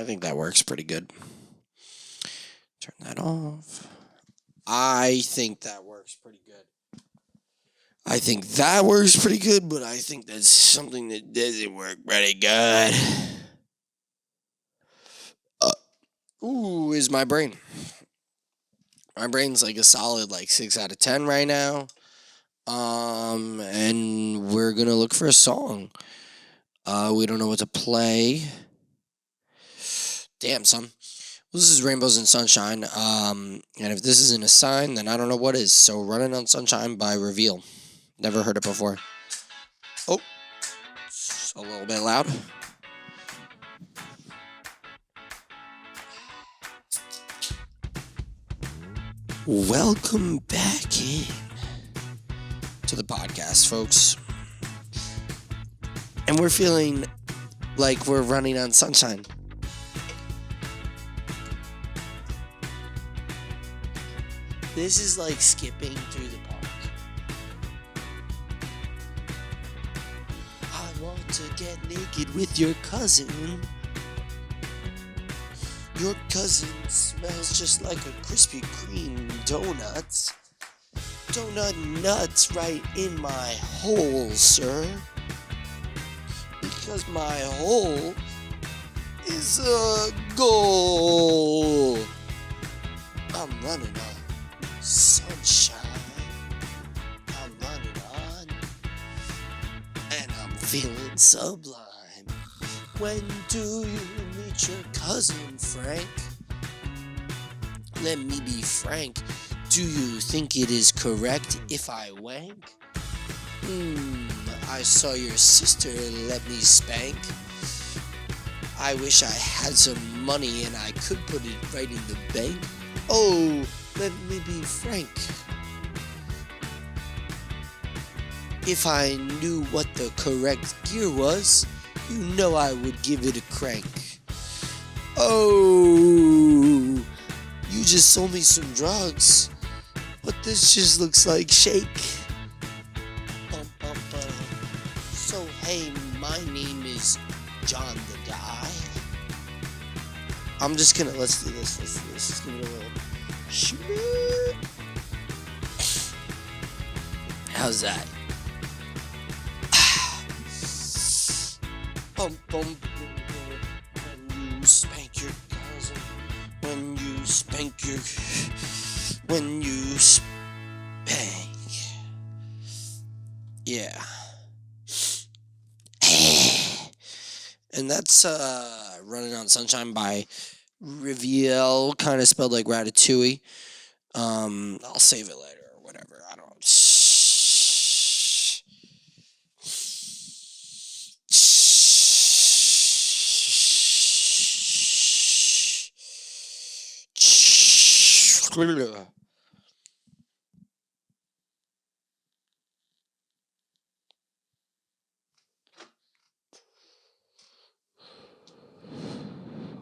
I think that works pretty good. Turn that off. I think that works pretty good. I think that works pretty good, but I think that's something that doesn't work pretty good. Is my brain. My brain's like a solid 6 out of 10 right now. And we're gonna look for a song. We don't know what to play. Damn, son. Well, this is Rainbows and Sunshine. And if this isn't a sign, then I don't know what is. So, Running on Sunshine by Reveal. Never heard it before. Oh, it's a little bit loud. Welcome back in to the podcast, folks. And we're feeling like we're running on sunshine. This is like skipping through the park. I want to get naked with your cousin. Your cousin smells just like a Krispy Kreme donut. Donut nuts right in my hole, sir. Because my hole is a goal. I'm running on sunshine. I'm running on, and I'm feeling sublime. When do you meet your cousin, Frank? Let me be frank. Do you think it is correct if I wank? I saw your sister let me spank. I wish I had some money and I could put it right in the bank. Oh, let me be frank. If I knew what the correct gear was, you know I would give it a crank. Oh, you just sold me some drugs, but this just looks like shake. So hey, my name is John the Guy. I'm just gonna, let's do this. Let's give it a little shoot. How's that? Bum, bum, when you spank your cousin, when you spank. Yeah. And that's Running on Sunshine by Reveal, kind of spelled like Ratatouille. I'll save it later or whatever. I don't know.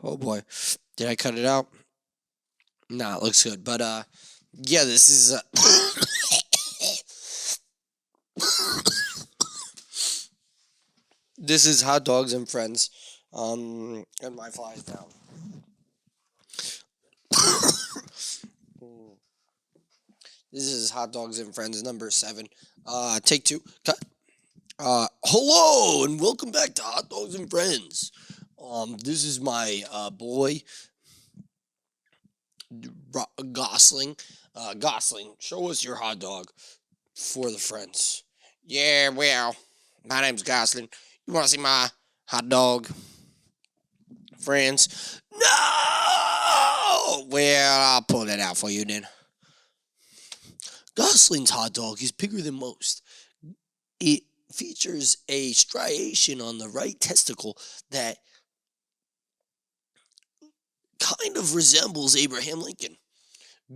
Oh boy. Did I cut it out? Nah, it looks good. But yeah, this is this is Hot Dogs and Friends. And my fly's down. This is Hot Dogs and Friends number 7. Take 2. Cut. Hello and welcome back to Hot Dogs and Friends. This is my boy Gosling. Gosling, show us your hot dog for the friends. Yeah, well, my name's Gosling. You want to see my hot dog, friends? No! Well, I'll pull that out for you then. Gosling's hot dog is bigger than most. It features a striation on the right testicle that kind of resembles Abraham Lincoln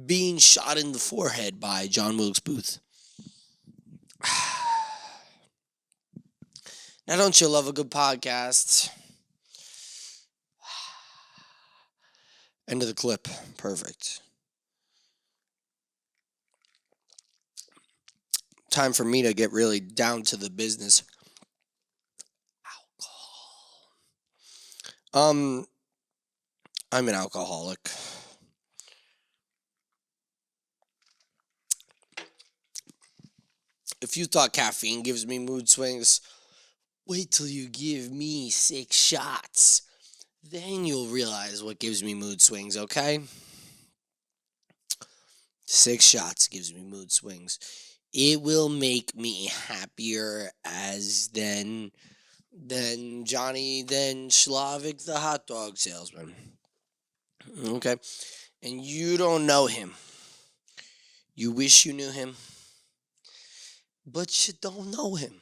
being shot in the forehead by John Wilkes Booth. Now, don't you love a good podcast? End of the clip. Perfect. Time for me to get really down to the business. Alcohol. I'm an alcoholic. If you thought caffeine gives me mood swings, wait till you give me 6 shots. Then you'll realize what gives me mood swings, okay? 6 shots gives me mood swings. It will make me happier as than Slavik the hot dog salesman. Okay? And you don't know him. You wish you knew him, but you don't know him.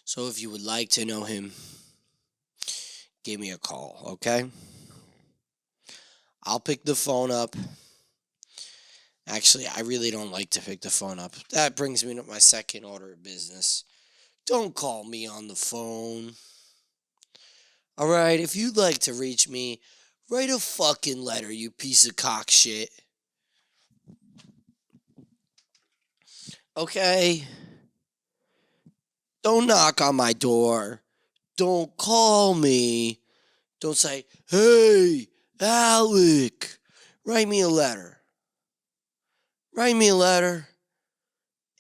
So if you would like to know him, give me a call, okay? I'll pick the phone up. Actually, I really don't like to pick the phone up. That brings me to my second order of business. Don't call me on the phone. Alright, if you'd like to reach me, write a fucking letter, you piece of cock shit. Okay? Don't knock on my door. Don't call me. Don't say, hey, Alec, write me a letter. Write me a letter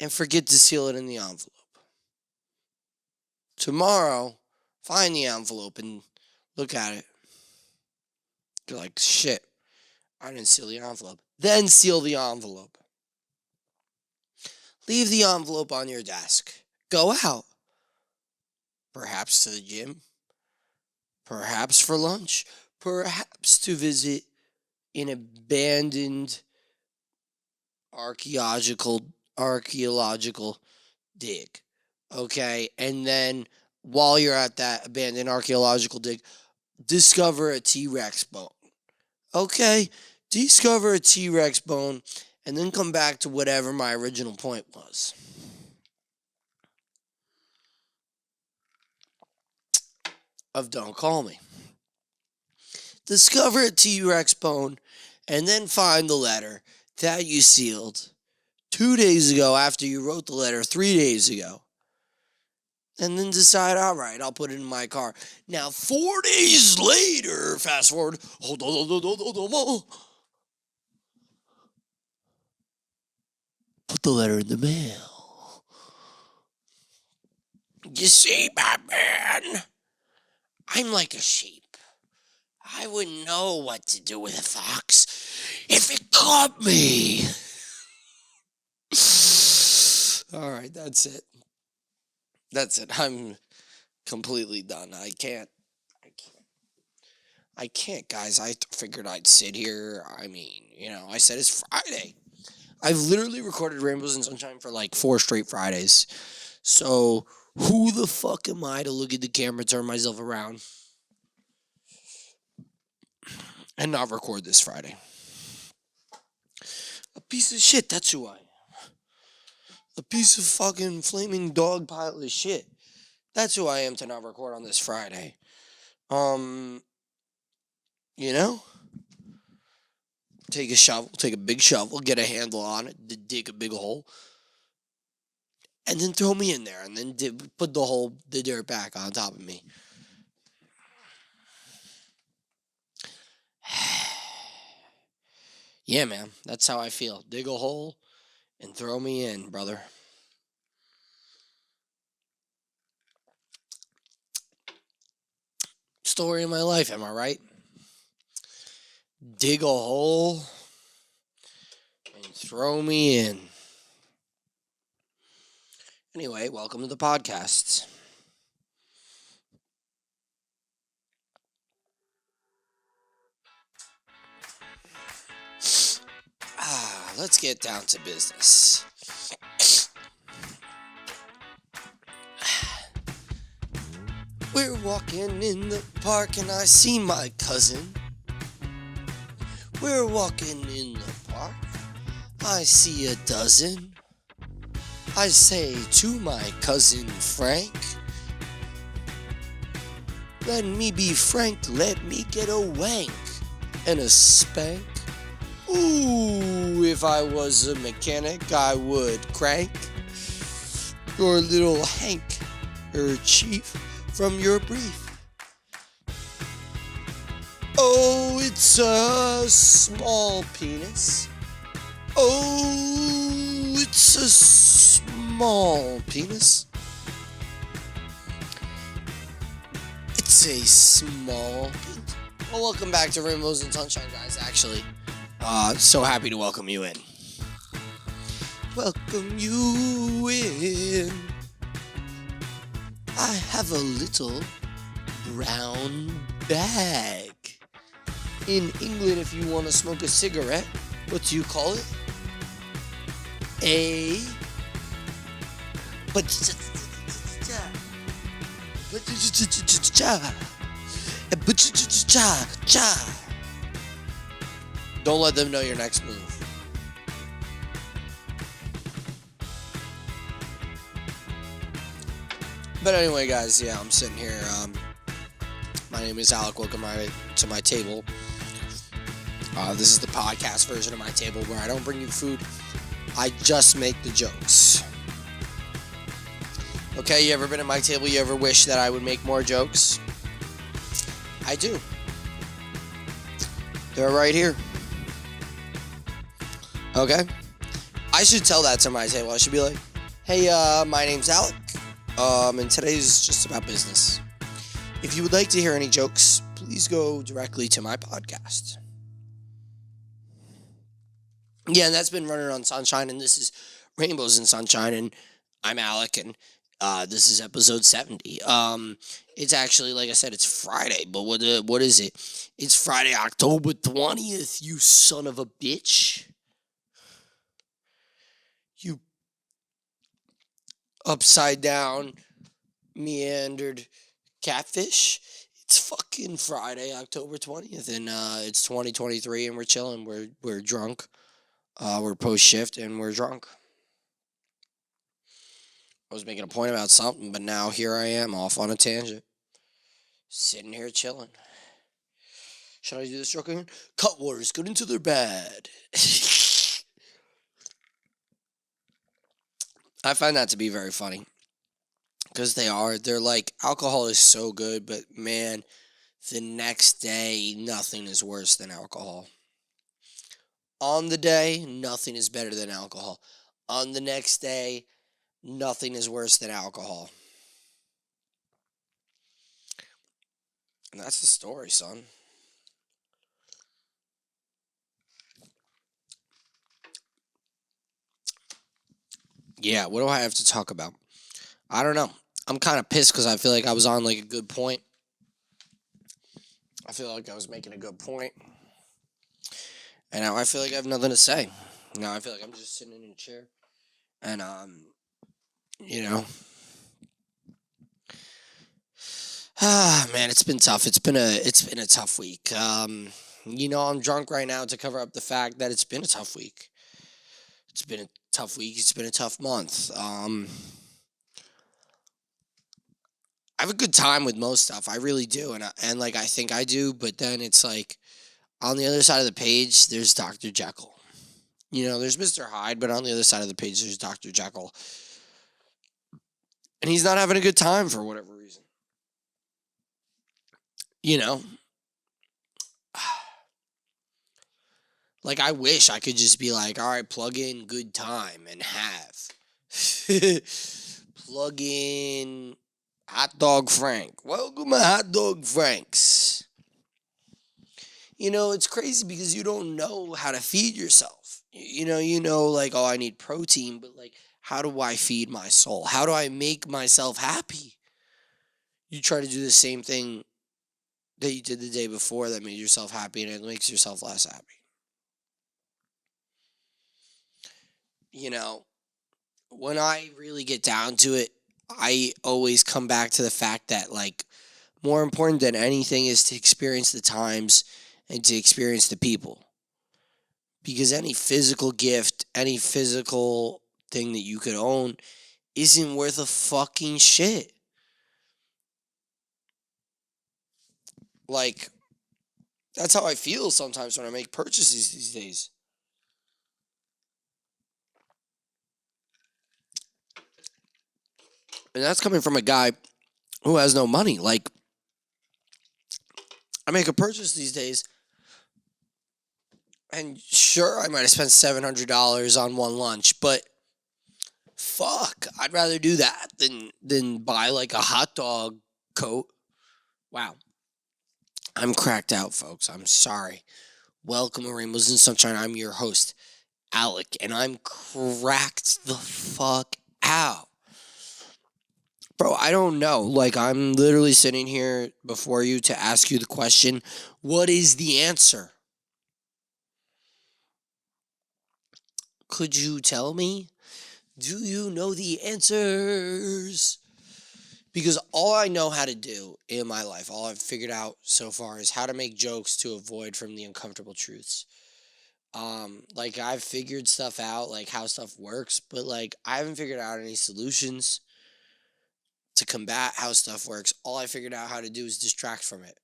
and forget to seal it in the envelope. Tomorrow, find the envelope and look at it. You're like, shit, I didn't seal the envelope. Then seal the envelope. Leave the envelope on your desk. Go out. Perhaps to the gym. Perhaps for lunch. Perhaps to visit an abandoned archaeological dig. Okay? And then while you're at that abandoned archaeological dig, discover a T-Rex bone. Okay? Discover a T-Rex bone and then come back to whatever my original point was. Of don't call me. Discover a T-Rex bone and then find the letter that you sealed 2 days ago after you wrote the letter 3 days ago. And then decide, all right, I'll put it in my car. Now, 4 days later, fast forward, hold on. Put the letter in the mail. You see, Batman, I'm like a sheep. I wouldn't know what to do with a fox if it caught me. All right, that's it. That's it. I'm completely done. I can't, guys. I figured I'd sit here. I mean, I said it's Friday. I've literally recorded Rainbows and Sunshine for like 4 straight Fridays. So who the fuck am I to look at the camera, turn myself around, and not record this Friday? A piece of shit, that's who I am. A piece of fucking flaming dog pile of shit. That's who I am to not record on this Friday. Take a shovel, take a big shovel, get a handle on it, dig a big hole, and then throw me in there, and then put the dirt back on top of me. Yeah, man, that's how I feel. Dig a hole and throw me in, brother. Story of my life, am I right? Dig a hole and throw me in. Anyway, welcome to the podcast. Let's get down to business. We're walking in the park and I see my cousin. We're walking in the park, I see a dozen. I say to my cousin Frank, let me be frank, let me get a wank and a spank. Ooh, if I was a mechanic, I would crank your little Hank, or chief, from your brief. It's a small penis. Oh, it's a small penis. It's a small penis. Well, welcome back to Rainbows and Sunshine, guys, actually. So happy to welcome you in. Welcome you in. I have a little brown bag. In England, if you want to smoke a cigarette, what do you call it? A Don't let them know your next move. But anyway, guys, yeah, I'm sitting here. My name is Alec. Welcome to my table. This is the podcast version of my table where I don't bring you food. I just make the jokes. Okay, you ever been at my table? You ever wish that I would make more jokes? I do. They're right here. Okay? I should tell that to my table. I should be like, hey, my name's Alec. And today's just about business. If you would like to hear any jokes, please go directly to my podcast. Yeah, and that's been running on Sunshine, and this is Rainbows and Sunshine, and I'm Alec, and this is episode 70. It's actually, like I said, it's Friday, but what is it? It's Friday, October 20th, you son of a bitch. You upside down, meandered catfish. It's fucking Friday, October 20th, and it's 2023, and we're chilling. We're drunk. We're post-shift, and we're drunk. I was making a point about something, but now here I am, off on a tangent. Sitting here chilling. Should I do this joke again? Cut waters good until they're bad. I find that to be very funny. Because they're like, alcohol is so good, but man, the next day, nothing is worse than alcohol. On the day, nothing is better than alcohol. On the next day, nothing is worse than alcohol. And that's the story, son. Yeah, what do I have to talk about? I don't know. I'm kind of pissed because I feel like I was on like a good point. I feel like I was making a good point. And now I feel like I have nothing to say. Now I feel like I'm just sitting in a chair. And, man, it's been tough. It's been a tough week. I'm drunk right now to cover up the fact that it's been a tough week. It's been a tough week. It's been a tough month. I have a good time with most stuff. I really do. And I think I do. But then it's like, on the other side of the page, there's Dr. Jekyll. There's Mr. Hyde, but on the other side of the page, there's Dr. Jekyll. And he's not having a good time for whatever reason. Like, I wish I could just be like, all right, plug in good time and have. Plug in Hot Dog Frank. Welcome to Hot Dog Frank's. It's crazy because you don't know how to feed yourself. Like, oh, I need protein, but like, how do I feed my soul? How do I make myself happy? You try to do the same thing that you did the day before that made yourself happy, and it makes yourself less happy. When I really get down to it, I always come back to the fact that, like, more important than anything is to experience the times and to experience the people. Because any physical gift, any physical thing that you could own isn't worth a fucking shit. Like, that's how I feel sometimes when I make purchases these days. And that's coming from a guy who has no money. Like, I make a purchase these days, And sure, I might have spent $700 on one lunch, but fuck, I'd rather do that than buy like a hot dog coat. Wow. I'm cracked out, folks. I'm sorry. Welcome to Rainbows and Sunshine. I'm your host, Alec, and I'm cracked the fuck out. Bro, I don't know. Like, I'm literally sitting here before you to ask you the question, what is the answer? Could you tell me? Do you know the answers? Because all I know how to do in my life, all I've figured out so far is how to make jokes to avoid from the uncomfortable truths. Like I've figured stuff out, like how stuff works, but like I haven't figured out any solutions to combat how stuff works. All I figured out how to do is distract from it.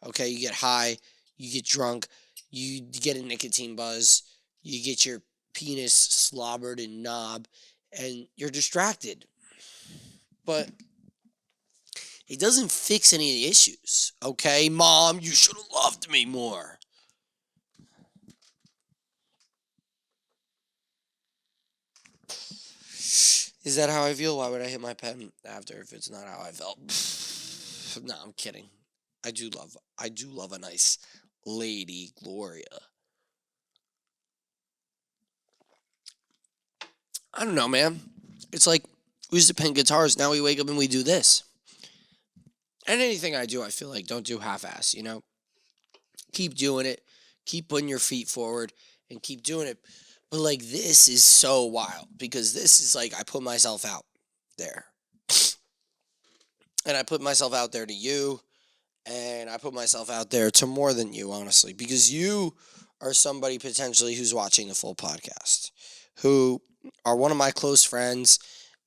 Okay, you get high, you get drunk, you get a nicotine buzz, you get your penis slobbered and knob, and you're distracted. But it doesn't fix any of the issues. Okay, Mom, you should have loved me more. Is that how I feel? Why would I hit my pen after if it's not how I felt? No, I'm kidding. I do love a nice Lady Gloria. I don't know, man. It's like we used to pen guitars. Now we wake up and we do this. And anything I do, I feel like don't do half-ass, you know? Keep doing it. Keep putting your feet forward and keep doing it. But like this is so wild because this is like I put myself out there. And I put myself out there to you. And I put myself out there to more than you, honestly, because you are somebody potentially who's watching the full podcast, who are one of my close friends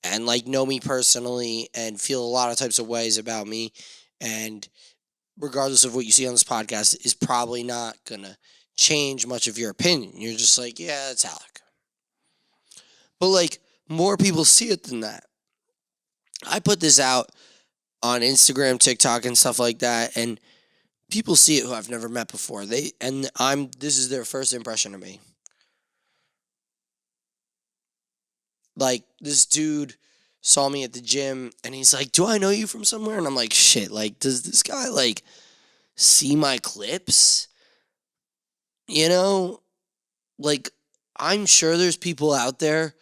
and like know me personally and feel a lot of types of ways about me. And regardless of what you see on this podcast is probably not going to change much of your opinion. You're just like, yeah, it's Alec. But like more people see it than that. I put this out on Instagram, TikTok, and stuff like that, and people see it who I've never met before. This is their first impression of me. Like this dude saw me at the gym and he's like, "Do I know you from somewhere?" And I'm like, "Shit, like does this guy like see my clips?" You know? Like I'm sure there's people out there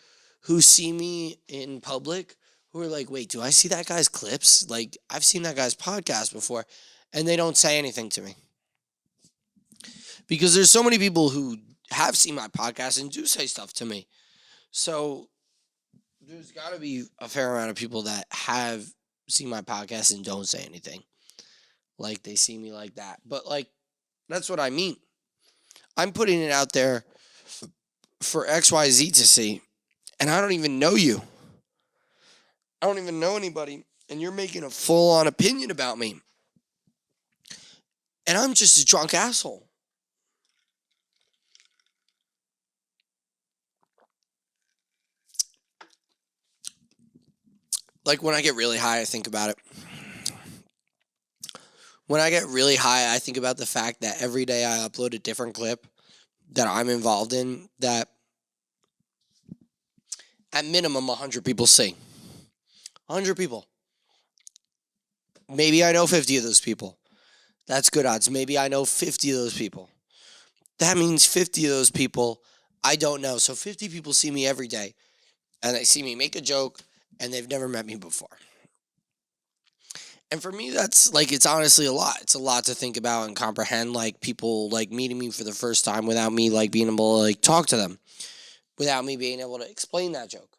who see me in public who are like, "Wait, do I see that guy's clips? Like I've seen that guy's podcast before." And they don't say anything to me. Because there's so many people who have seen my podcast and do say stuff to me. So there's got to be a fair amount of people that have seen my podcast and don't say anything. Like they see me like that. But like that's what I mean. I'm putting it out there for XYZ to see. And I don't even know you. I don't even know anybody. And you're making a full-on opinion about me. And I'm just a drunk asshole. Like when I get really high, I think about it. When I get really high, I think about the fact that every day I upload a different clip that I'm involved in that at minimum 100 people see. 100 people. Maybe I know 50 of those people. That's good odds. Maybe I know 50 of those people. That means 50 of those people I don't know. So 50 people see me every day and they see me make a joke and they've never met me before. And for me, that's like, it's honestly a lot. It's a lot to think about and comprehend, like people like meeting me for the first time without me like being able to like talk to them, without me being able to explain that joke.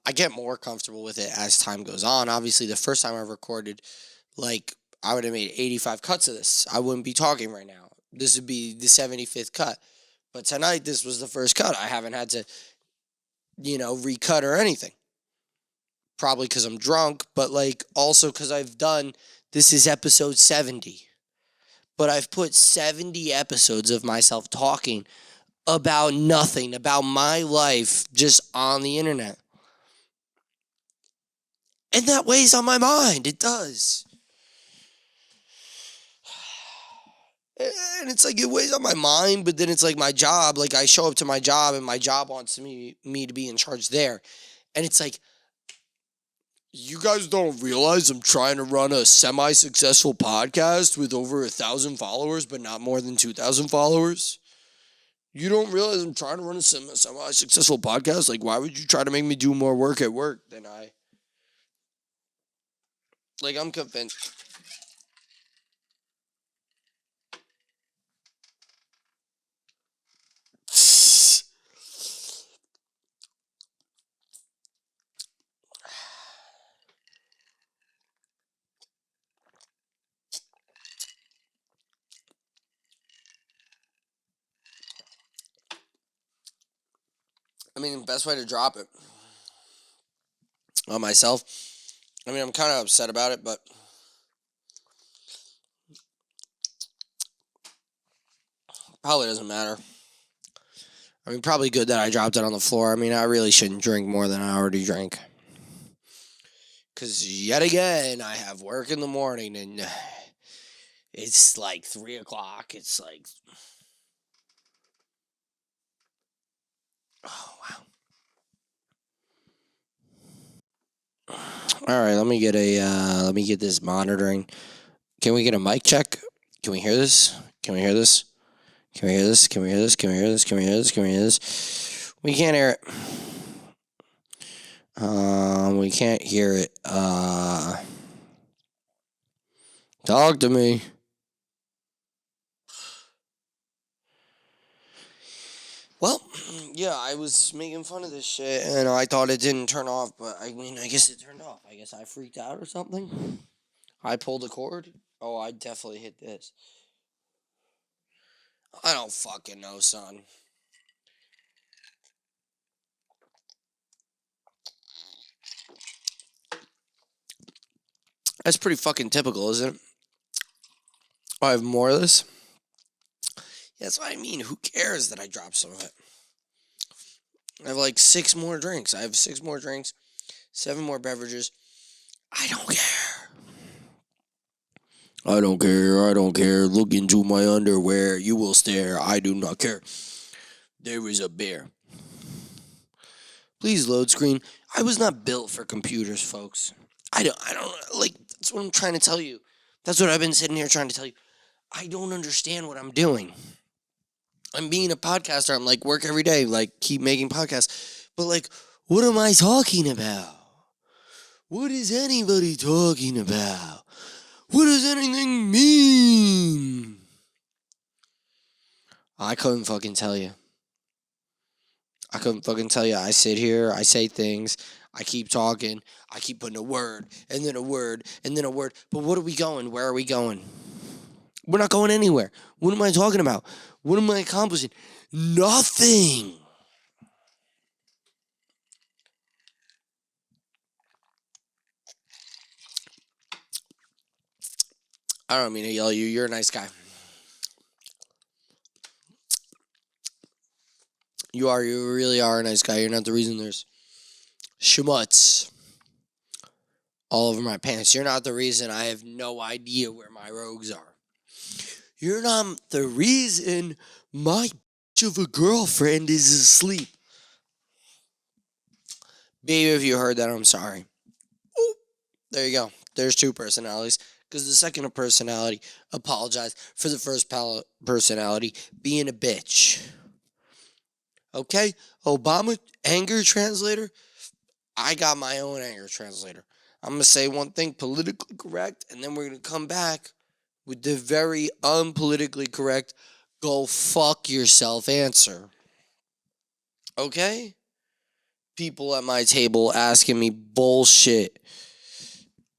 I get more comfortable with it as time goes on. Obviously, the first time I recorded, like, I would have made 85 cuts of this. I wouldn't be talking right now. This would be the 75th cut. But tonight, this was the first cut. I haven't had to, recut or anything. Probably because I'm drunk, but, like, also because this is episode 70. But I've put 70 episodes of myself talking about nothing, about my life, just on the internet. And that weighs on my mind. It does. And it's like, it weighs on my mind, but then it's like my job. Like, I show up to my job, and my job wants me to be in charge there. And it's like, you guys don't realize I'm trying to run a semi-successful podcast with over 1,000 followers, but not more than 2,000 followers? You don't realize I'm trying to run a semi-successful podcast? Like, why would you try to make me do more work at work than I... Like, I'm convinced. I mean, the best way to drop it on myself. I mean, I'm kind of upset about it, but probably doesn't matter. I mean, probably good that I dropped it on the floor. I mean, I really shouldn't drink more than I already drank. Because yet again, I have work in the morning, and it's like 3 o'clock. It's like... Oh, wow. All right, let me get this monitoring. Can we get a mic check? Can we hear this? Can we hear this? Can we hear this? Can we hear this? Can we hear this? Can we hear this? Can we hear this? We can't hear it. We can't hear it. Talk to me. Well, yeah, I was making fun of this shit, and I thought it didn't turn off, but I mean, I guess it turned off. I guess I freaked out or something. I pulled a cord. Oh, I definitely hit this. I don't fucking know, son. That's pretty fucking typical, isn't it? I have more of this. Yeah, that's what I mean. Who cares that I dropped some of it? I have like 6 more drinks. I have 6 more drinks, 7 more beverages. I don't care. I don't care. I don't care. Look into my underwear. You will stare. I do not care. There is a bear. Please load screen. I was not built for computers, folks. I don't, like, that's what I'm trying to tell you. That's what I've been sitting here trying to tell you. I don't understand what I'm doing. I'm being a podcaster. I'm like, work every day, like, keep making podcasts. But, like, what am I talking about? What is anybody talking about? What does anything mean? I couldn't fucking tell you. I sit here, I say things, I keep talking, I keep putting a word, and then a word, and then a word. But what are we going? Where are we going? We're not going anywhere. What am I talking about? What am I accomplishing? Nothing. I don't mean to yell at you. You're a nice guy. You really are a nice guy. You're not the reason there's schmutz all over my pants. You're not the reason I have no idea where my rogues are. You're not the reason my bitch of a girlfriend is asleep. Baby, if you heard that, I'm sorry. Ooh, there you go. There's 2 personalities. Because the second personality apologized for the first personality being a bitch. Okay? Obama anger translator. I got my own anger translator. I'm going to say one thing politically correct, and then we're going to come back with the very unpolitically correct, go fuck yourself answer. Okay? People at my table asking me bullshit.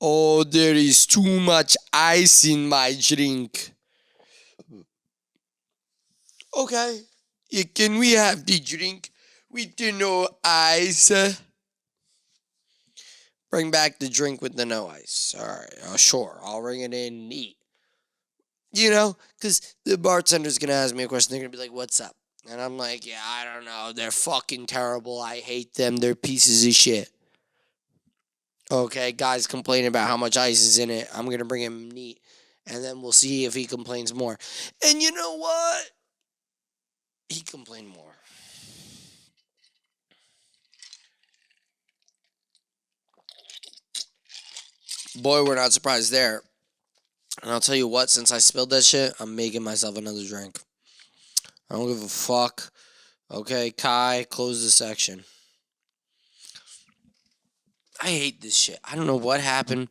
Oh, there is too much ice in my drink. Okay. Can we have the drink with the no ice? Bring back the drink with the no ice. All right. Oh, sure. I'll bring it in neat. You know, because the bartender's going to ask me a question. They're going to be like, what's up? And I'm like, yeah, I don't know. They're fucking terrible. I hate them. They're pieces of shit. Okay, guys complaining about how much ice is in it. I'm going to bring him neat. and then we'll see if he complains more. And you know what? He complained more. Boy, we're not surprised there. And I'll tell you what, since I spilled that shit, I'm making myself another drink. I don't give a fuck. Okay, Kai, close the section. I hate this shit. I don't know what happened.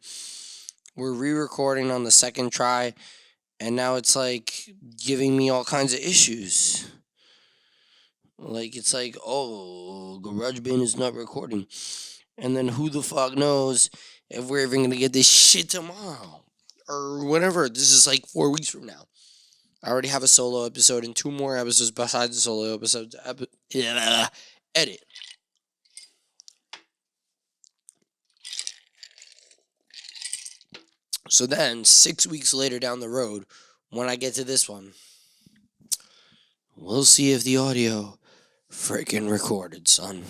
We're re-recording on the second try, and now it's like giving me all kinds of issues. Like, it's like, oh, GarageBand is not recording. And then who the fuck knows if we're even going to get this shit tomorrow. Or whatever. This is like 4 weeks from now. I already have a solo episode and 2 more episodes besides the solo episode to edit. So then, 6 weeks later down the road, when I get to this one, we'll see if the audio freaking recorded, son.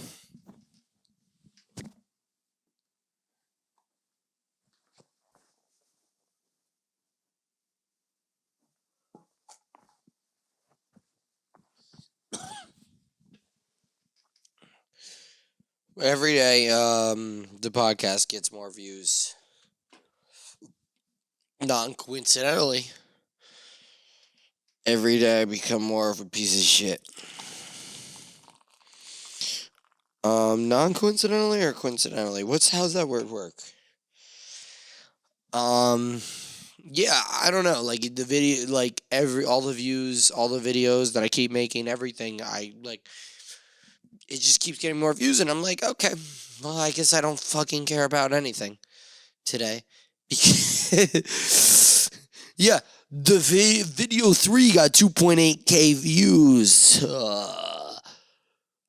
Every day, the podcast gets more views. Non-coincidentally, every day I become more of a piece of shit. Non-coincidentally or coincidentally? How's that word work? Yeah, I don't know. Like the video, like all the views, all the videos that I keep making, everything, I like. It just keeps getting more views, and I'm like, okay, well, I guess I don't fucking care about anything today. Yeah, the video 3 got 2.8K views.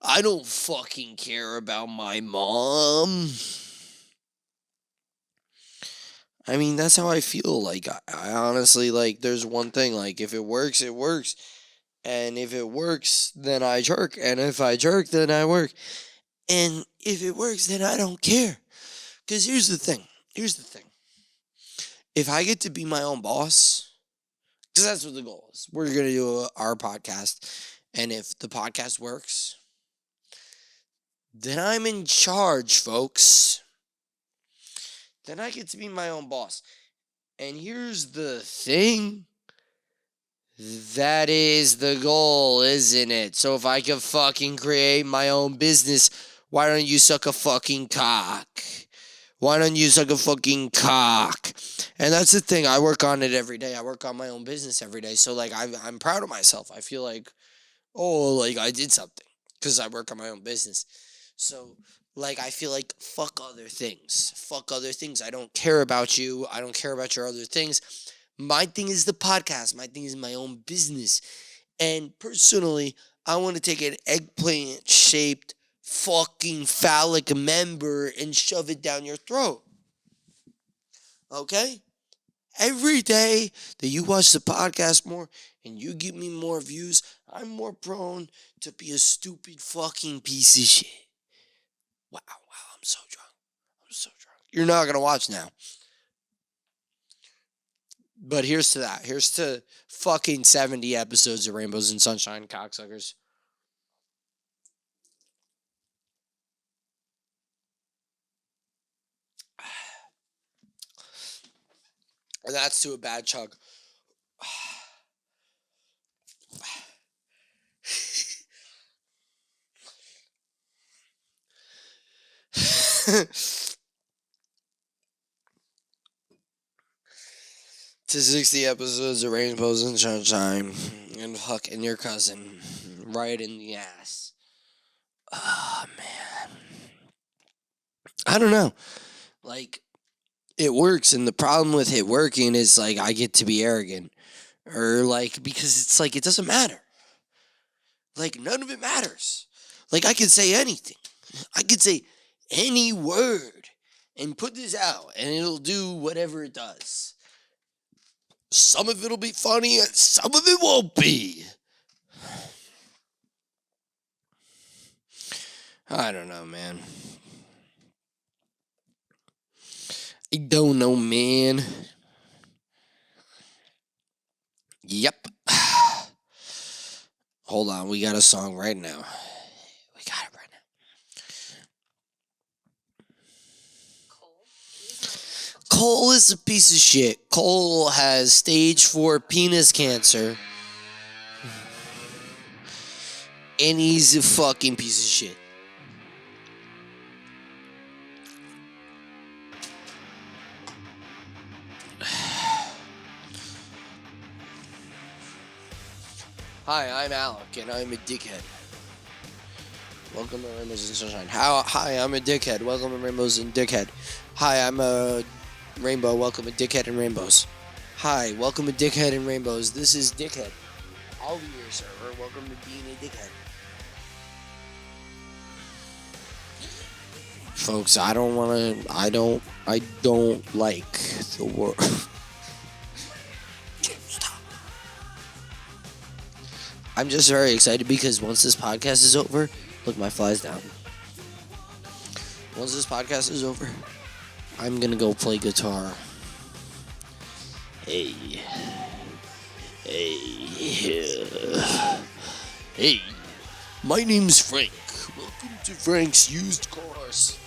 I don't fucking care about my mom. I mean, that's how I feel. Like, I honestly, like, there's one thing. Like, if it works, it works. And if it works, then I jerk. And if I jerk, then I work. And if it works, then I don't care. Because here's the thing. If I get to be my own boss, because that's what the goal is. We're going to do our podcast. And if the podcast works, then I'm in charge, folks. Then I get to be my own boss. And here's the thing. That is the goal, isn't it? So if I can fucking create my own business, why don't you suck a fucking cock? Why don't you suck a fucking cock? And that's the thing. I work on it every day. I work on my own business every day. So, like, I'm proud of myself. I feel like, oh, like, I did something because I work on my own business. So, like, I feel like, fuck other things. Fuck other things. I don't care about you. I don't care about your other things. My thing is the podcast. My thing is my own business. And personally, I want to take an eggplant-shaped fucking phallic member and shove it down your throat. Okay? Every day that you watch the podcast more and you give me more views, I'm more prone to be a stupid fucking piece of shit. Wow, I'm so drunk. You're not going to watch now. But here's to that. Here's to fucking 70 episodes of Rainbows and Sunshine, cocksuckers. And that's to a bad chug. To 60 episodes of Rainbows and Sunshine and fucking your cousin right in the ass. Oh, man. I don't know. Like, it works, and the problem with it working is, like, I get to be arrogant. Or, like, because it's like, it doesn't matter. Like, none of it matters. Like, I could say anything. I could say any word and put this out, and it'll do whatever it does. Some of it'll be funny, and some of it won't be. I don't know, man. I don't know, man. hold on. We got a song right now. We got it right now. Cole is a piece of shit. Cole has stage 4 penis cancer. And he's a fucking piece of shit. Hi, I'm Alec, and I'm a dickhead. Welcome to Rainbows and Sunshine. Hi, I'm a dickhead. Welcome to Rainbows and Dickhead. Hi, I'm a rainbow. Welcome to Dickhead and Rainbows. Hi, welcome to Dickhead and Rainbows. This is Dickhead. I'll be your server. Welcome to being a dickhead. Folks, I don't like the word. Stop. I'm just very excited because once this podcast is over, look, my fly's down. Once this podcast is over, I'm gonna go play guitar. Hey. My name's Frank. Welcome to Frank's Used Cars.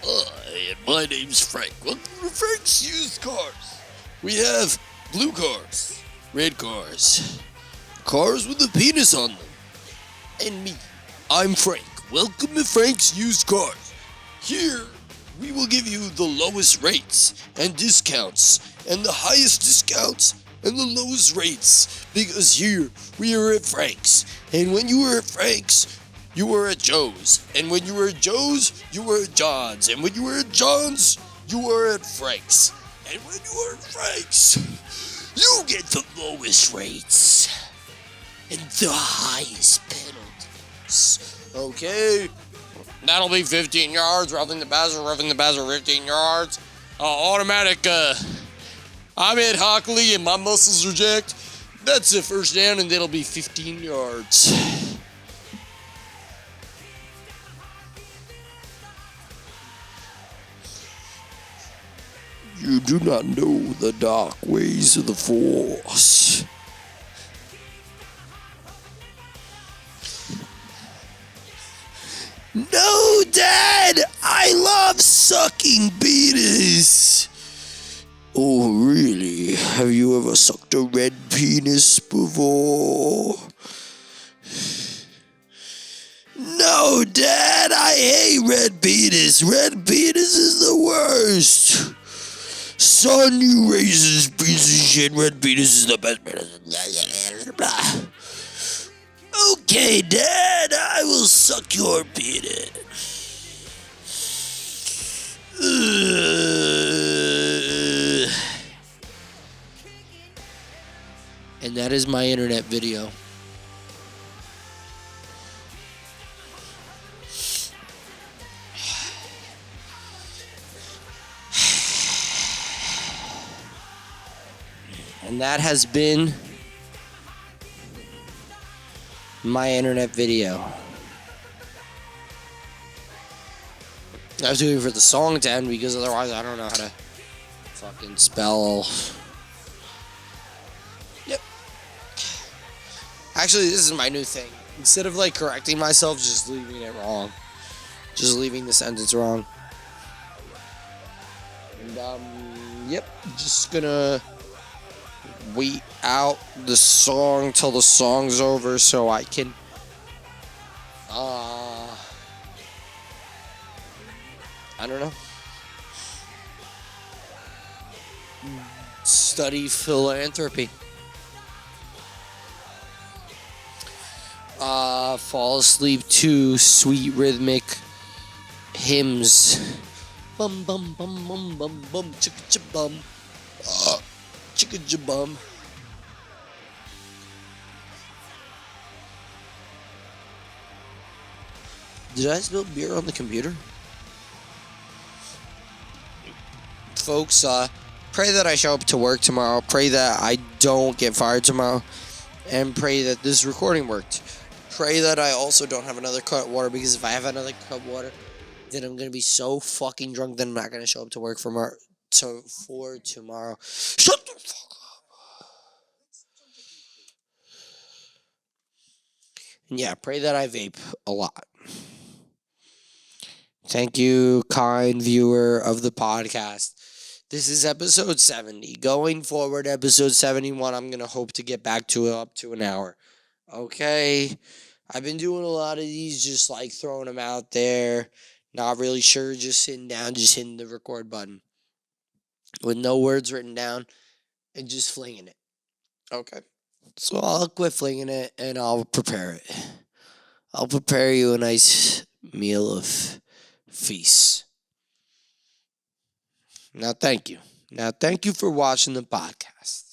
And my name's Frank. Welcome to Frank's Used Cars. We have blue cars, red cars, cars with a penis on them, and me. I'm Frank. Welcome to Frank's Used Cars. Here, we will give you the lowest rates and discounts, and the highest discounts and the lowest rates, because here we are at Frank's. And when you were at Frank's, you were at Joe's. And when you were at Joe's, you were at John's. And when you were at John's, you were at Frank's. And when you were at Frank's, you get the lowest rates and the highest penalties. Okay? That'll be 15 yards, roughing the passer, 15 yards. Automatic, I'm Ed Hockley and my muscles are jacked. That's a first down, and that'll be 15 yards. You do not know the dark ways of the Force. No, Dad! I love sucking penis! Oh, really? Have you ever sucked a red penis before? No, Dad! I hate red penis! Red penis is the worst! Son, you racist piece of shit. Red penis is the best penis. Okay, Dad, I will suck your penis. And that is my internet video. And that has been my internet video. I was waiting for the song to end because otherwise I don't know how to fucking spell. Yep. Actually, this is my new thing. Instead of like correcting myself, just leaving it wrong. Just leaving the sentence wrong. And yep, just gonna wait out the song till the song's over so I can I don't know, study philanthropy, fall asleep to sweet rhythmic hymns. Bum bum bum bum bum bum chicka cha bum. Chicka cha bum. Did I spill beer on the computer? Folks, pray that I show up to work tomorrow. Pray that I don't get fired tomorrow. And pray that this recording worked. Pray that I also don't have another cut of water, because if I have another cup of water, then I'm going to be so fucking drunk that I'm not going to show up to work for tomorrow. Shut the fuck up. And yeah, pray that I vape a lot. Thank you, kind viewer of the podcast. This is episode 70. Going forward, episode 71, I'm going to hope to get back to up to an hour. Okay? I've been doing a lot of these, just like throwing them out there. Not really sure, just sitting down, just hitting the record button with no words written down and just flinging it. Okay? So I'll quit flinging it and I'll prepare it. I'll prepare you a nice meal of feast. Now, thank you. Now, thank you for watching the podcast.